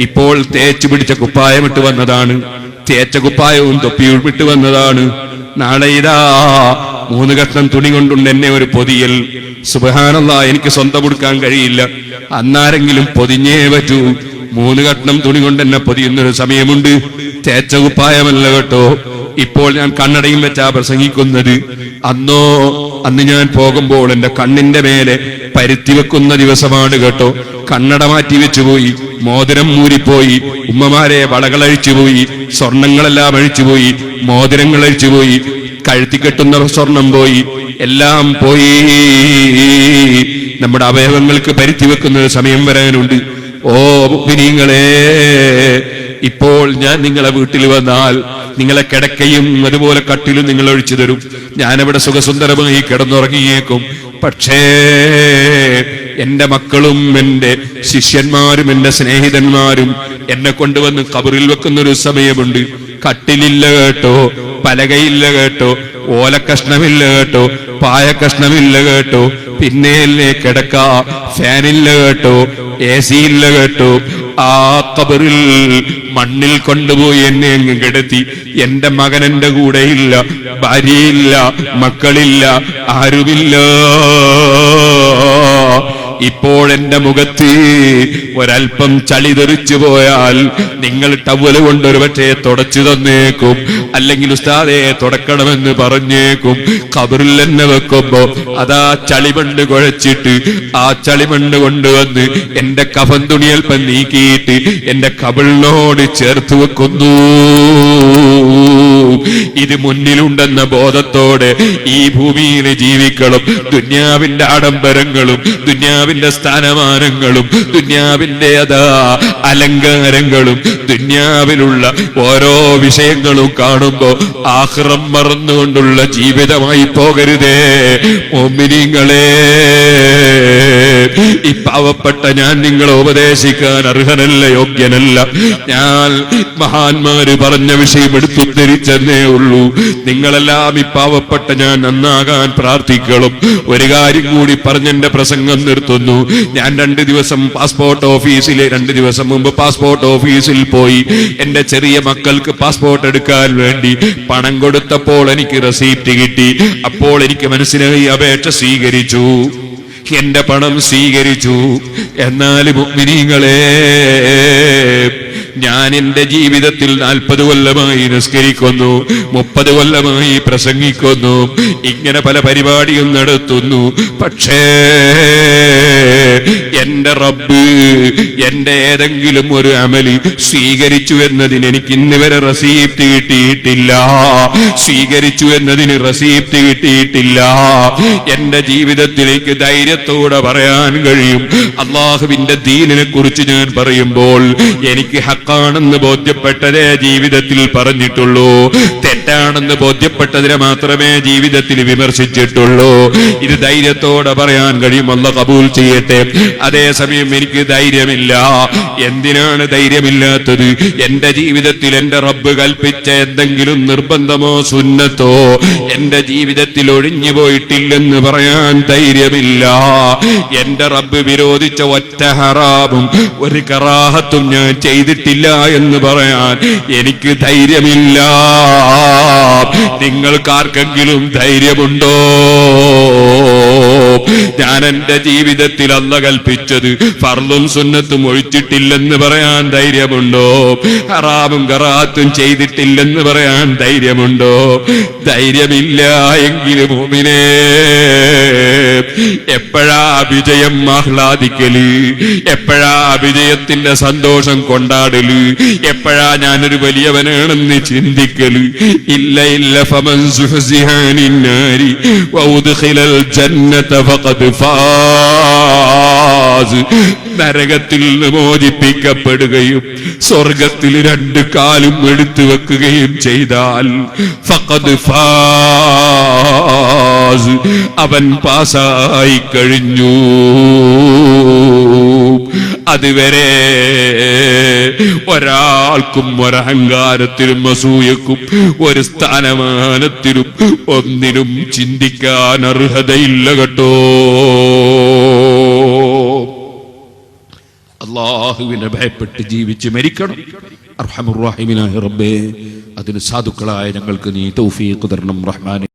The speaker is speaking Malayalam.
ഇപ്പോൾ തേച്ചു പിടിച്ച കുപ്പായം ഇട്ട് വന്നതാണ്, തേച്ച കുപ്പായവും തൊപ്പിയും ഇട്ട് വന്നതാണ്. നാളെ ഇതാ 3 കഷ്ണം തുണി കൊണ്ടുണ്ട് എന്നെ ഒരു പൊതിയൽ. സുബ്ഹാനല്ലാഹ്, എനിക്ക് സ്വന്തം കൊടുക്കാൻ കഴിയില്ല, അന്നാരെങ്കിലും പൊതിഞ്ഞേ പറ്റൂ. 3 കഷ്ണം തുണി കൊണ്ട് എന്നെ പൊതിയുന്നൊരു സമയമുണ്ട്. തേച്ച കുപ്പായമല്ല കേട്ടോ. ഇപ്പോൾ ഞാൻ കണ്ണടയും വെച്ചാ പ്രസംഗിക്കുന്നത്. അന്ന് ഞാൻ പോകുമ്പോൾ എന്റെ കണ്ണിന്റെ മേലെ പരുത്തി വെക്കുന്ന ദിവസമാണ് കേട്ടോ. കണ്ണട മാറ്റി വെച്ചുപോയി, മോതിരം മൂരിപ്പോയി, ഉമ്മമാരെ വളകൾ അഴിച്ചുപോയി, സ്വർണങ്ങളെല്ലാം അഴിച്ചുപോയി, മോതിരങ്ങൾ അഴിച്ചുപോയി, കഴുത്തിക്കെട്ടുന്ന സ്വർണം പോയി, എല്ലാം പോയി. നമ്മുടെ അവയവങ്ങൾക്ക് പരുത്തി വെക്കുന്ന സമയം വരാനുണ്ട്. ഓ മുഅ്മിനീങ്ങളെ, ഇപ്പോൾ ഞാൻ നിങ്ങളെ വീട്ടിൽ വന്നാൽ നിങ്ങളെ കിടക്കയും അതുപോലെ കട്ടിലും നിങ്ങൾ ഒഴിച്ചു തരും. ഞാനവിടെ സുഖസുന്ദരമായി കിടന്നുറങ്ങിയേക്കും. പക്ഷേ എന്റെ മക്കളും എന്റെ ശിഷ്യന്മാരും എന്റെ സ്നേഹിതന്മാരും എന്നെ കൊണ്ടുവന്ന് ഖബറിൽ വെക്കുന്നൊരു സമയമുണ്ട്. കട്ടിലില്ല കേട്ടോ, പലകയില്ല കേട്ടോ, ഓലക്കഷ്ണമില്ല കേട്ടോ, പായ കഷ്ണമില്ല കേട്ടോ, പിന്നെ കിടക്ക, ഫാനില്ല കേട്ടോ, AC ഇല്ല കേട്ടോ. ആ ഖബറിൽ മണ്ണിൽ കൊണ്ടുപോയി എന്നെ അങ്ങ് കിടത്തി. എന്റെ മകൻ എന്റെ കൂടെയില്ല, ഭാര്യയില്ല, മക്കളില്ല, ആരുമില്ല. ഇപ്പോൾ എന്റെ മുഖത്ത് ഒരൽപ്പം ചളി തെറിച്ചു പോയാൽ നിങ്ങൾ ടവല് കൊണ്ടൊരു പക്ഷേ തുടച്ചു തന്നേക്കും, അല്ലെങ്കിൽ ഉസ്താദെ തുടക്കണമെന്ന് പറഞ്ഞേക്കും. ഖബറിൽ എന്നെ വെക്കുമ്പോ അതാ ചളിമണ്ണ് കുഴച്ചിട്ട് ആ ചളിമണ്ണ് കൊണ്ടുവന്ന് എന്റെ കഫൻ തുണിയൽപ്പം നീക്കിയിട്ട് എന്റെ കബറിനോട് ചേർത്ത് വെക്കുന്നു. ഇത് മുന്നിലുണ്ടെന്ന ബോധത്തോടെ ഈ ഭൂമിയിൽ ജീവിക്കണം. ദുന്യാവിന്റെ ആഡംബരങ്ങളും ദുന്യാവിന്റെ സ്ഥാനമാനങ്ങളും ദുന്യാവിന്റെ അതാ അലങ്കാരങ്ങളും ദുന്യാവിലുള്ള ഓരോ വിഷയങ്ങളും കാണുമ്പോ ആഖിറം മറന്നുകൊണ്ടുള്ള ജീവിതമായി പോകരുതേ മുഅ്മിനീങ്ങളെ. ഈ പാവപ്പെട്ട ഞാൻ നിങ്ങളെ ഉപദേശിക്കാൻ അർഹനല്ല, യോഗ്യനല്ല. ഞാൻ മഹാന്മാര് പറഞ്ഞ വിഷയം എടുത്തുദ്ധരിച്ചെന്നേ ഉള്ളൂ. നിങ്ങളെല്ലാം ഈ പാവപ്പെട്ട ഞാൻ നന്നാകാൻ പ്രാർത്ഥിക്കണം. ഒരു കാര്യം കൂടി പറഞ്ഞെന്റെ പ്രസംഗം നിർത്തുന്നു. ഞാൻ 2 ദിവസം പാസ്പോർട്ട് ഓഫീസിൽ 2 ദിവസം മുമ്പ് പാസ്പോർട്ട് ഓഫീസിൽ പോയി എന്റെ ചെറിയ മക്കൾക്ക് പാസ്പോർട്ട് എടുക്കാൻ വേണ്ടി പണം കൊടുത്തപ്പോൾ എനിക്ക് റെസീപ്റ്റ് കിട്ടി. അപ്പോൾ എനിക്ക് മനസ്സിലായി, അപേക്ഷ സ്വീകരിച്ചു, എന്റെ പണം സ്വീകരിച്ചു. എന്നാൽ മുഅ്മിനീങ്ങളെ, ഞാൻ എന്റെ ജീവിതത്തിൽ 40 കൊല്ലമായി നിസ്കരിക്കുന്നു, 30 കൊല്ലമായി പ്രസംഗിക്കുന്നു, ഇങ്ങനെ പല പരിപാടിയും നടത്തുന്നു. പക്ഷേ എന്റെ റബ്ബ് എന്റെ ഏതെങ്കിലും ഒരു അമല് സ്വീകരിച്ചു എന്നതിന് എനിക്ക് ഇന്ന് വരെ റെസീപ്റ്റ് കിട്ടിയിട്ടില്ല. സ്വീകരിച്ചു എന്നതിന് റെസീപ്റ്റ് കിട്ടിയിട്ടില്ല. എന്റെ ജീവിതത്തിലേക്ക് ധൈര്യത്തോടെ പറയാൻ കഴിയും, അല്ലാഹുവിന്റെ ദീനിനെ കുറിച്ച് ഞാൻ പറയുമ്പോൾ എനിക്ക് ഹക്കാണെന്ന് ബോധ്യപ്പെട്ടതേ ജീവിതത്തിൽ പറഞ്ഞിട്ടുള്ളൂ, തെറ്റാണെന്ന് ബോധ്യപ്പെട്ടതിനെ മാത്രമേ ജീവിതത്തിൽ വിമർശിച്ചിട്ടുള്ളൂ. ഇത് ധൈര്യത്തോടെ പറയാൻ കഴിയും. അല്ലാഹ് കബൂൽ ചെയ്യട്ടെ. അതേസമയം എനിക്ക് ധൈര്യമില്ല. എന്തിനാണ് ധൈര്യമില്ലാത്തത്? എന്റെ ജീവിതത്തിൽ എന്റെ റബ്ബ് കൽപ്പിച്ച എന്തെങ്കിലും നിർബന്ധമോ സുന്നത്തോ എന്റെ ജീവിതത്തിൽ ഒഴിഞ്ഞു പോയിട്ടില്ലെന്ന് പറയാൻ ധൈര്യമില്ല. എന്റെ റബ്ബ് വിരോധിച്ച ഒറ്റ ഹറാമും ഒരു കറാഹത്തും ഞാൻ ചെയ്തിട്ടില്ല എന്ന് പറയാൻ എനിക്ക് ധൈര്യമില്ല. നിങ്ങൾക്കാർക്കെങ്കിലും ധൈര്യമുണ്ടോ? ഞാൻ എന്റെ ജീവിതത്തിൽ അല്ലാഹ് കൽപ്പിച്ചത് ഫർളും സുന്നത്തും ഒഴിച്ചിട്ടില്ലെന്ന് പറയാൻ ധൈര്യമുണ്ടോ? ഹറാമും കറാഹത്തും ചെയ്തിട്ടില്ലെന്ന് പറയാൻ ധൈര്യമുണ്ടോ? ധൈര്യമില്ല എങ്കിലും മുഅ്മിനേ, എപ്പോഴാ വിജയം ആഹ്ലാദിക്കല്? എപ്പോഴാ വിജയത്തിന്റെ സന്തോഷം കൊണ്ടാടല്? എപ്പോഴാ ഞാനൊരു വലിയവനാണെന്ന് ചിന്തിക്കല്? ഇല്ല ഇല്ല. ഫമൻ സുഹ്സിഹാനിൻ നാരി വഉദ്ഖിലൽ ജന്നത ഫഖദ് ഫാസ്. നരകത്തിൽ നിന്ന് മോചിപ്പിക്കപ്പെടുകയും സ്വർഗത്തിൽ 2 കാലും എടുത്തു വെക്കുകയും ചെയ്താൽ ഫഖദ് ഫാസ്, അവൻ പാസായി കഴിഞ്ഞു. അതുവരെ ഒരാൾക്കും ഒരഹങ്കാരത്തിനും അസൂയക്കും ഒരു സ്ഥാനമാനത്തിനും ഒന്നിനും ചിന്തിക്കാൻ അർഹതയില്ല കേട്ടോ. അല്ലാഹുവിനെ ഭയപ്പെട്ട് ജീവിച്ച് മരിക്കണം. അർഹമുർ റഹീമിനായ റബ്ബേ, അതിന് സാധുക്കളായ ഞങ്ങൾക്ക് നീ തൗഫീഖ് തരണം റഹ്മാനെ.